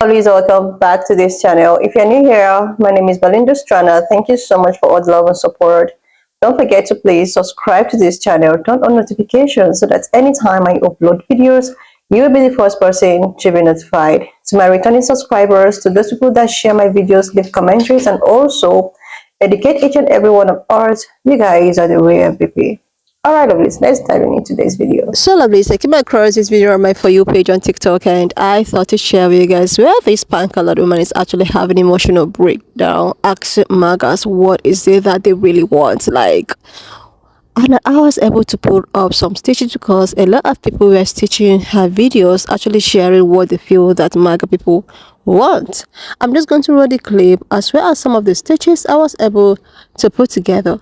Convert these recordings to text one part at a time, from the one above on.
Always welcome back to this channel. If you're new here, my name is Belinda Strana. Thank you so much for all the love and support. Don't forget to please subscribe to this channel, turn on notifications so that anytime I upload videos, you will be the first person to be notified. To my returning subscribers, to those people that share my videos, leave commentaries, and also educate each and every one of us, you guys are the real MVP. Alright, lovelies, let's dive into today's video. So, lovelies, I came across this video on my For You page on TikTok, and I thought to share with you guys where this punk-colored woman is actually having an emotional breakdown, asking MAGAs what is it that they really want. And I was able to put up some stitches because a lot of people were stitching her videos, actually sharing what they feel that MAGA people want. I'm just going to roll the clip as well as some of the stitches I was able to put together.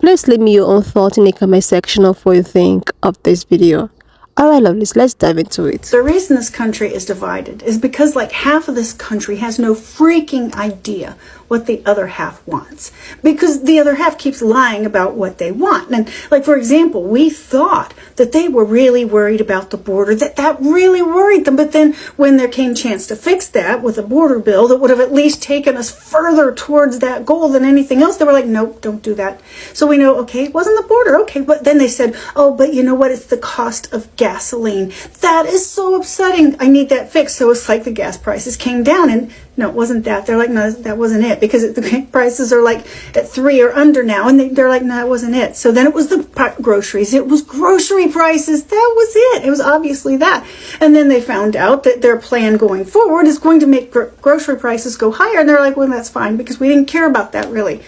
Please leave me your own thoughts in the comment section of what you think of this video. Alright, lovelies, let's dive into it. The reason this country is divided is because like half of this country has no freaking idea what the other half wants. Because the other half keeps lying about what they want. And like, for example, we thought that they were really worried about the border, that really worried them. But then when there came chance to fix that with a border bill that would have at least taken us further towards that goal than anything else, they were like, nope, don't do that. So we know, okay, it wasn't the border. Okay, but then they said, oh, but you know what? It's the cost of gasoline. That is so upsetting. I need that fixed. So it's like the gas prices came down, and no, it wasn't that. They're like, no, that wasn't it, because the prices are like at 3 or under now, and they're like, no, that wasn't it. So then it was the groceries. It was grocery prices. That was it. It was obviously that. And then they found out that their plan going forward is going to make grocery prices go higher, and they're like, well, that's fine, because we didn't care about that really.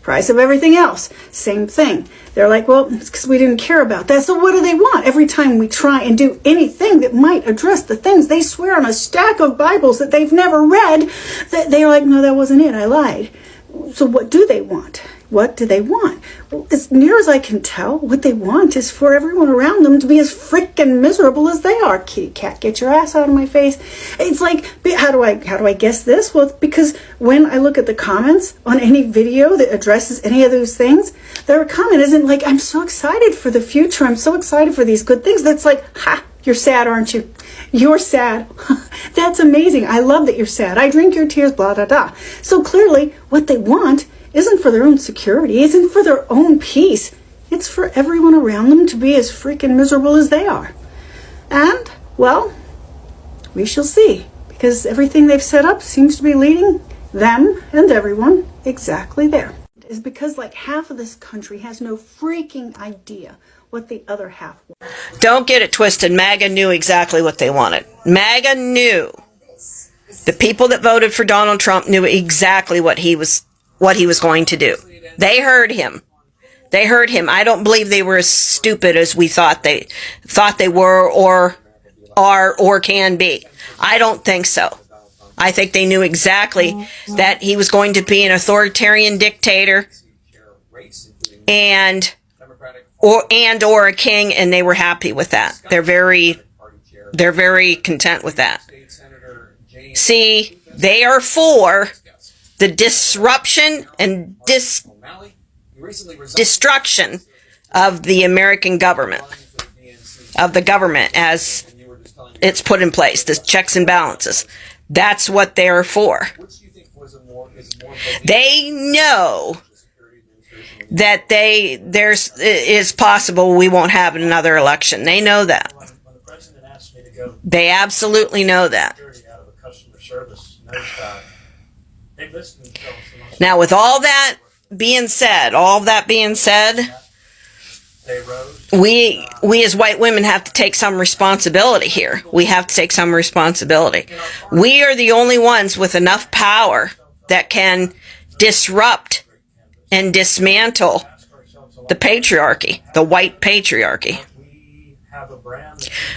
Price of everything else, same thing. They're like, well, it's because we didn't care about that. So what do they want? Every time we try and do anything that might address the things, they swear on a stack of Bibles that they've never read, that they're like, no, that wasn't it. I lied. So what do they want? What do they want? Well, as near as I can tell, what they want is for everyone around them to be as freaking miserable as they are. Kitty cat, get your ass out of my face. It's like, how do I guess this? Well, because when I look at the comments on any video that addresses any of those things, their comment isn't like, I'm so excited for the future. I'm so excited for these good things. That's like, ha, you're sad, aren't you? You're sad. That's amazing. I love that you're sad. I drink your tears, blah, blah, blah. So clearly what they want isn't for their own security, isn't for their own peace. It's for everyone around them to be as freaking miserable as they are. And, well, we shall see, because everything they've set up seems to be leading them and everyone exactly there. It's because like half of this country has no freaking idea what the other half wants. Don't get it twisted. MAGA knew exactly what they wanted. MAGA knew. The people that voted for Donald Trump knew exactly what he was going to do. They heard him. They heard him. I don't believe they were as stupid as we thought they were or are or can be. I don't think so. I think they knew exactly that he was going to be an authoritarian dictator and or a king, and they were happy with that. They're very content with that. See, they are for the disruption and destruction of the American government, of the government as it's put in place, the checks and balances. That's what they're for. They know that is possible we won't have another election. They know that. They absolutely know that. Now, with all that being said, we as white women have to take some responsibility here. We have to take some responsibility. We are the only ones with enough power that can disrupt and dismantle the patriarchy, the white patriarchy,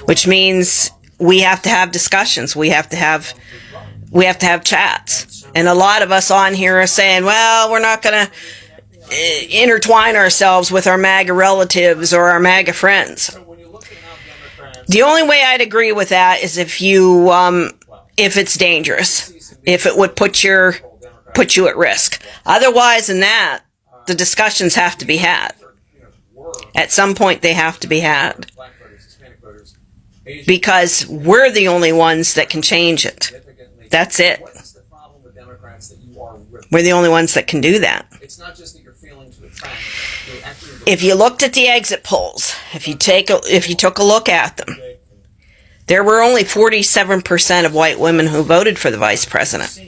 which means we have to have discussions. We have to have chats. And a lot of us on here are saying, well, we're not going to intertwine ourselves with our MAGA relatives or our MAGA friends. The only way I'd agree with that is if it's dangerous, if it would put you at risk. Otherwise than that, the discussions have to be had. At some point, they have to be had. Because we're the only ones that can change it. That's it. What is the problem with Democrats that you are We're the only ones that can do that. It's not just that you're failing to attract. You're actually If you looked at the exit polls, if you took a look at them, there were only 47% of white women who voted for the vice president.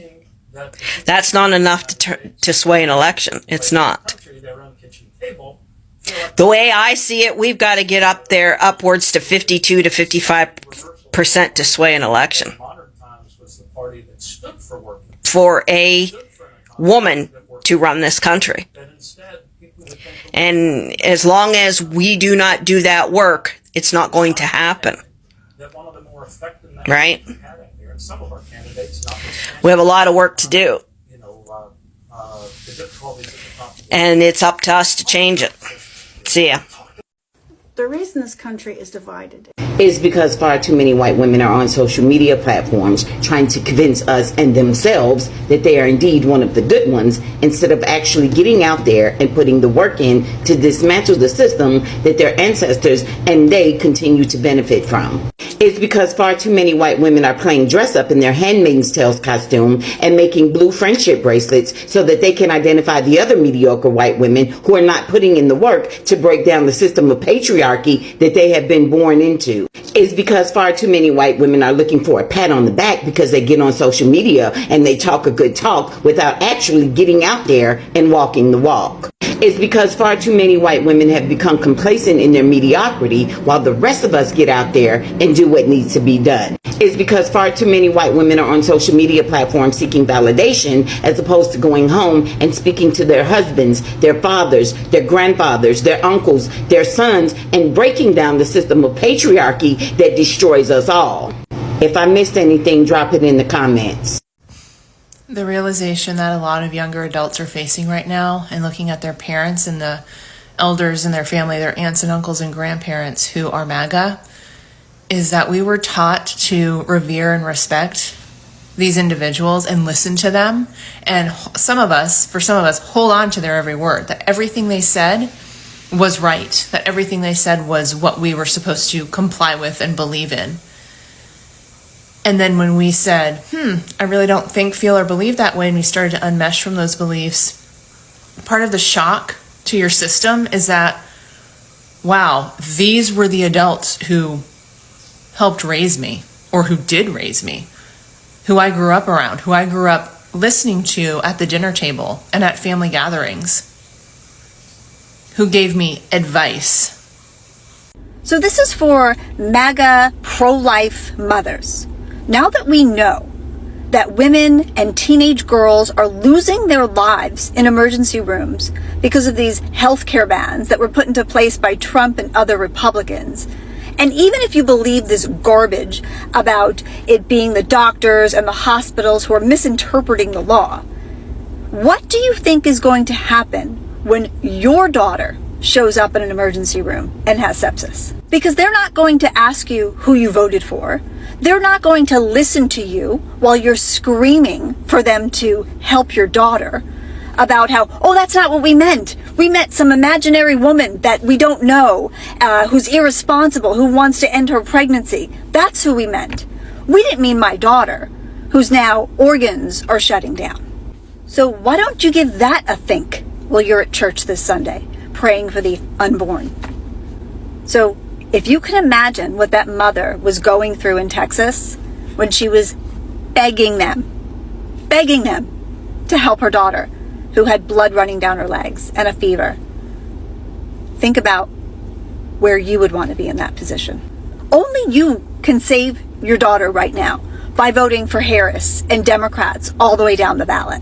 That's not enough to sway an election. It's not. The way I see it, we've got to get up there upwards to 52 to 55% to sway an election. For a woman to run this country. And as long as we do not do that work, it's not going to happen. Right? We have a lot of work to do. And it's up to us to change it. See ya. The reason this country is divided is because far too many white women are on social media platforms trying to convince us and themselves that they are indeed one of the good ones, instead of actually getting out there and putting the work in to dismantle the system that their ancestors and they continue to benefit from. It's because far too many white women are playing dress up in their Handmaid's Tales costume and making blue friendship bracelets so that they can identify the other mediocre white women who are not putting in the work to break down the system of patriarchy that they have been born into. It's because far too many white women are looking for a pat on the back because they get on social media and they talk a good talk without actually getting out there and walking the walk. It's because far too many white women have become complacent in their mediocrity while the rest of us get out there and do what needs to be done. It's because far too many white women are on social media platforms seeking validation as opposed to going home and speaking to their husbands, their fathers, their grandfathers, their uncles, their sons, and breaking down the system of patriarchy that destroys us all. If I missed anything, drop it in the comments. The realization that a lot of younger adults are facing right now, and looking at their parents and the elders in their family, their aunts and uncles and grandparents who are MAGA, is that we were taught to revere and respect these individuals and listen to them. And for some of us, hold on to their every word, that everything they said was right, that everything they said was what we were supposed to comply with and believe in. And then when we said, I really don't think, feel, or believe that way, and we started to unmesh from those beliefs, part of the shock to your system is that, wow, these were the adults who helped raise me, or who did raise me, who I grew up around, who I grew up listening to at the dinner table and at family gatherings, who gave me advice. So this is for MAGA pro-life mothers. Now that we know that women and teenage girls are losing their lives in emergency rooms because of these healthcare bans that were put into place by Trump and other Republicans, and even if you believe this garbage about it being the doctors and the hospitals who are misinterpreting the law, what do you think is going to happen when your daughter shows up in an emergency room and has sepsis? Because they're not going to ask you who you voted for. They're not going to listen to you while you're screaming for them to help your daughter about how, oh, that's not what we meant. We met some imaginary woman that we don't know, who's irresponsible, who wants to end her pregnancy. That's who we meant. We didn't mean my daughter, whose now organs are shutting down. So why don't you give that a think while you're at church this Sunday, praying for the unborn? So if you can imagine what that mother was going through in Texas when she was begging them to help her daughter, who had blood running down her legs and a fever, think about where you would want to be in that position. Only you can save your daughter right now by voting for Harris and Democrats all the way down the ballot.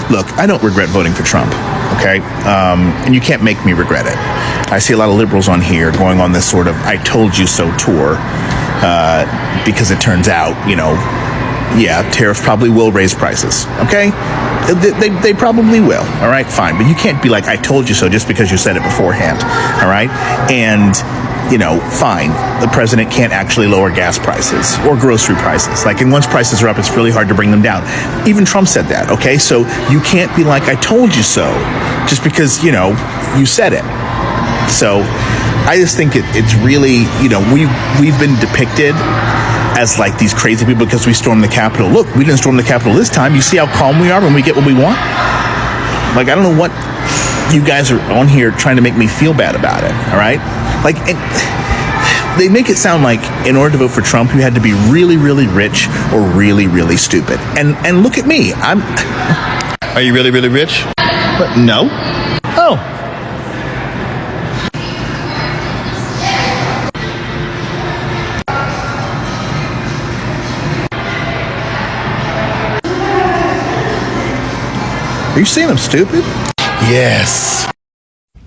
Look, I don't regret voting for Trump, okay? And you can't make me regret it. I see a lot of liberals on here going on this sort of I told you so tour because it turns out, yeah, tariffs probably will raise prices, okay? They probably will, all right? Fine. But you can't be like, I told you so just because you said it beforehand, all right? And, fine. The president can't actually lower gas prices or grocery prices. Like, and once prices are up, it's really hard to bring them down. Even Trump said that, okay? So you can't be like, I told you so just because, you said it. So I just think it's really, we've been depicted as like these crazy people because we stormed the Capitol. Look, we didn't storm the Capitol this time. You see how calm we are when we get what we want? Like, I don't know what you guys are on here trying to make me feel bad about it, all right? Like, they make it sound like in order to vote for Trump, you had to be really, really rich or really, really stupid. And look at me. Are you really, really rich? But no. Oh. Are you saying I'm stupid? Yes.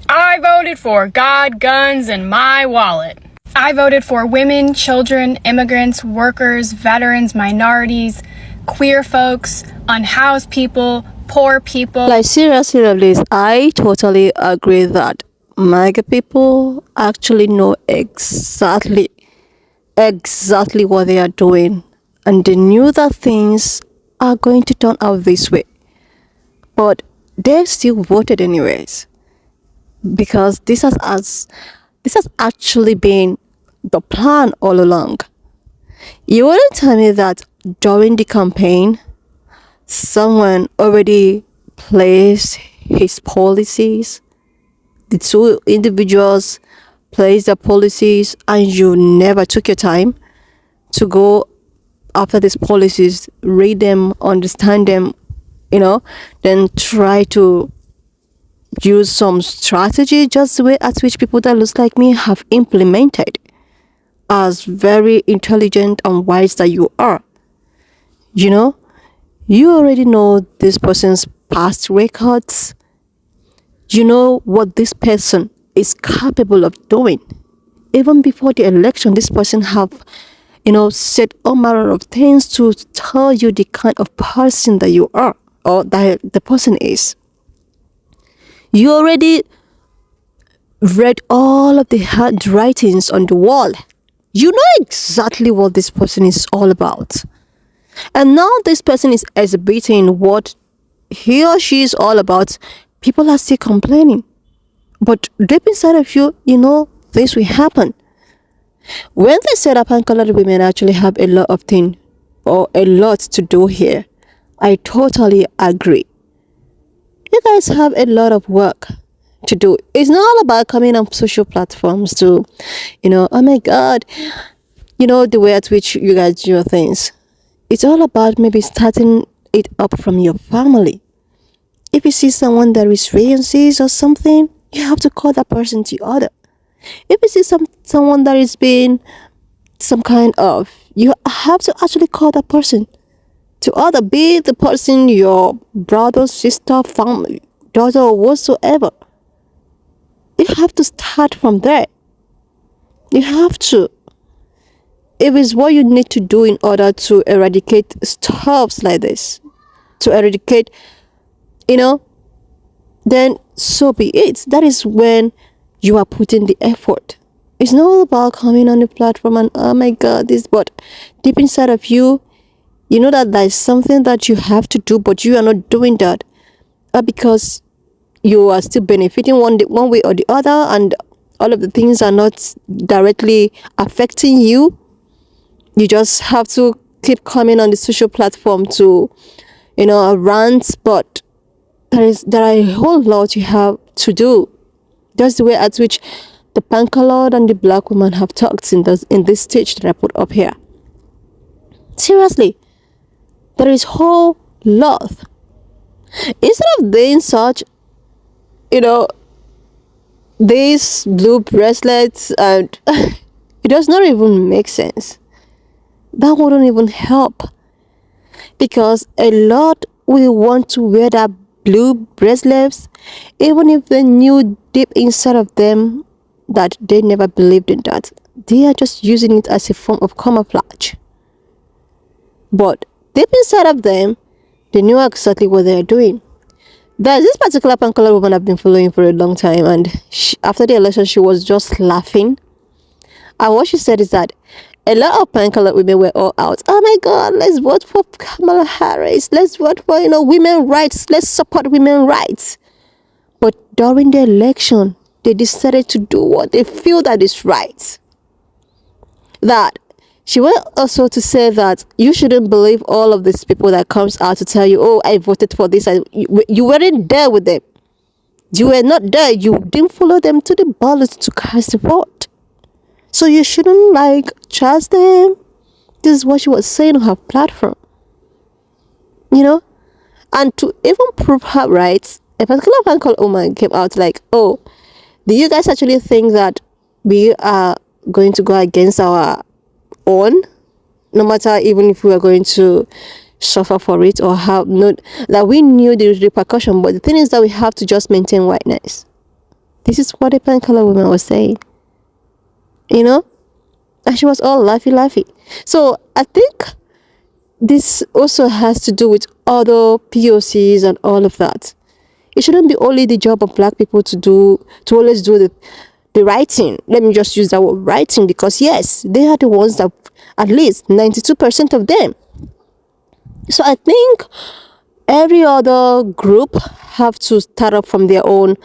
I voted for God, guns, and my wallet. I voted for women, children, immigrants, workers, veterans, minorities, queer folks, unhoused people, poor people. Like, seriously, Lovelace, I totally agree that MAGA people actually know exactly what they are doing. And they knew that things are going to turn out this way. But they still voted anyways. Because this has actually been the plan all along. You wouldn't tell me that during the campaign, someone already placed his policies, the two individuals placed their policies, and you never took your time to go after these policies, read them, understand them, then try to use some strategy just the way at which people that looks like me have implemented, as very intelligent and wise that you are. You already know this person's past records. You know what this person is capable of doing. Even before the election, this person have said all manner of things to tell you the kind of person that you are, or that the person is. You already read all of the handwritings on the wall. You know exactly what this person is all about. And now this person is exhibiting what he or she is all about. People are still complaining. But deep inside of you, this will happen. When they said that colored women actually have a lot of things or a lot to do here, I totally agree. You guys have a lot of work to do. It's not all about coming on social platforms to, oh my God, the way at which you guys do your things. It's all about maybe starting it up from your family. If you see someone that is experiences or something, you have to call that person to order. If you see someone that is being some kind of, you have to actually call that person to order, be the person your brother, sister, family, daughter, or whatsoever. You have to start from there. You have to. If it's what you need to do in order to eradicate stuffs like this, to eradicate, then so be it. That is when you are putting the effort. It's not all about coming on the platform and, oh my God, this, but deep inside of you, you know that there is something that you have to do, but you are not doing that because you are still benefiting one way or the other, and all of the things are not directly affecting you. You just have to keep coming on the social platform to, rant, but there are a whole lot you have to do. That's the way at which the pan-colored and the black woman have talked in this stage that I put up here. Seriously, there is whole lot. Instead of doing such, these blue bracelets, and it does not even make sense. That wouldn't even help, because a lot will want to wear that blue bracelets even if they knew deep inside of them that they never believed in that. They are just using it as a form of camouflage. But deep inside of them, they knew exactly what they are doing. There's this particular pan-colored woman I've been following for a long time, and after the election, she was just laughing. And what she said is that a lot of pan-colored women were all out. Oh my God, let's vote for Kamala Harris. Let's vote for, women's rights. Let's support women's rights. But during the election, they decided to do what they feel that is right. That She went also to say that you shouldn't believe all of these people that comes out to tell you, oh, I voted for this. You weren't there with them. You were not there. You didn't follow them to the ballot to cast the vote. So you shouldn't trust them. This is what she was saying on her platform. And to even prove her right, a particular fan called Oman came out oh, do you guys actually think that we are going to go against our own, no matter even if we are going to suffer for it or have not, that we knew the repercussion, but the thing is that we have to just maintain whiteness. This is what a pink color woman was saying, and she was all laughy. So I think this also has to do with other POCs and all of that. It shouldn't be only the job of black people to always do the writing. Let me just use that word writing, because yes, they are the ones that, at least 92% of them. So I think every other group have to start up from their own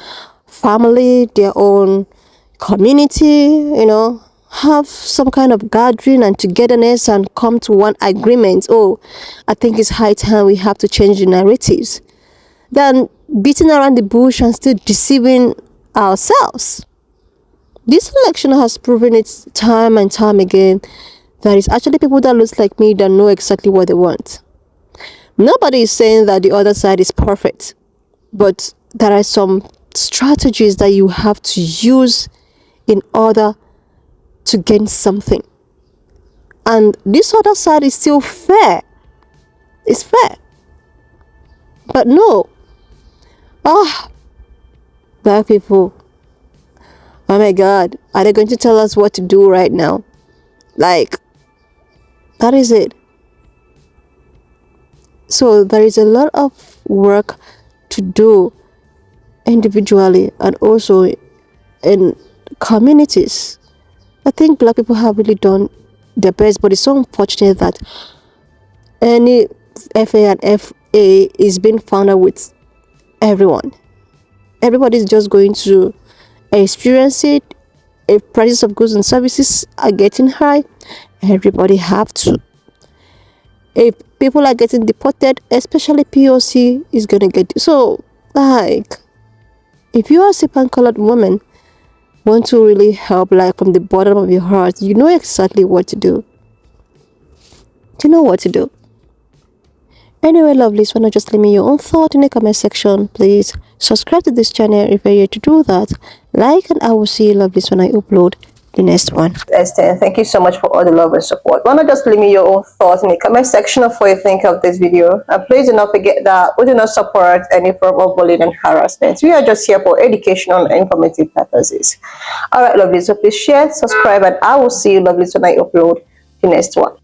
family, their own community, have some kind of gathering and togetherness and come to one agreement. Oh, I think it's high time we have to change the narratives than beating around the bush and still deceiving ourselves. This election has proven it time and time again that it's actually people that looks like me that know exactly what they want. Nobody is saying that the other side is perfect, but there are some strategies that you have to use in order to gain something. And this other side is still fair. It's fair. But no. Black people. Oh my God. Are they going to tell us what to do right now? That is it. So there is a lot of work to do individually and also in communities. I think black people have really done their best, but it's so unfortunate that any FA and FA is being found out with everyone. Everybody's just going to experience it. If prices of goods and services are getting high, everybody have to. If people are getting deported, especially POC is gonna get so if you are a sip-and-colored woman want to really help from the bottom of your heart, you know exactly what to do. You know what to do. Anyway, lovelies, why not just leave me your own thought in the comment section. Please subscribe to this channel if you're here to do that. And I will see you, lovelies, when I upload the next one. Esther, thank you so much for all the love and support. Why not just leave me your own thoughts in the comment section of what you think of this video. And please do not forget that we do not support any form of bullying and harassment. We are just here for educational and informative purposes. Alright, lovelies, so please share, subscribe, and I will see you, lovelies, when I upload the next one.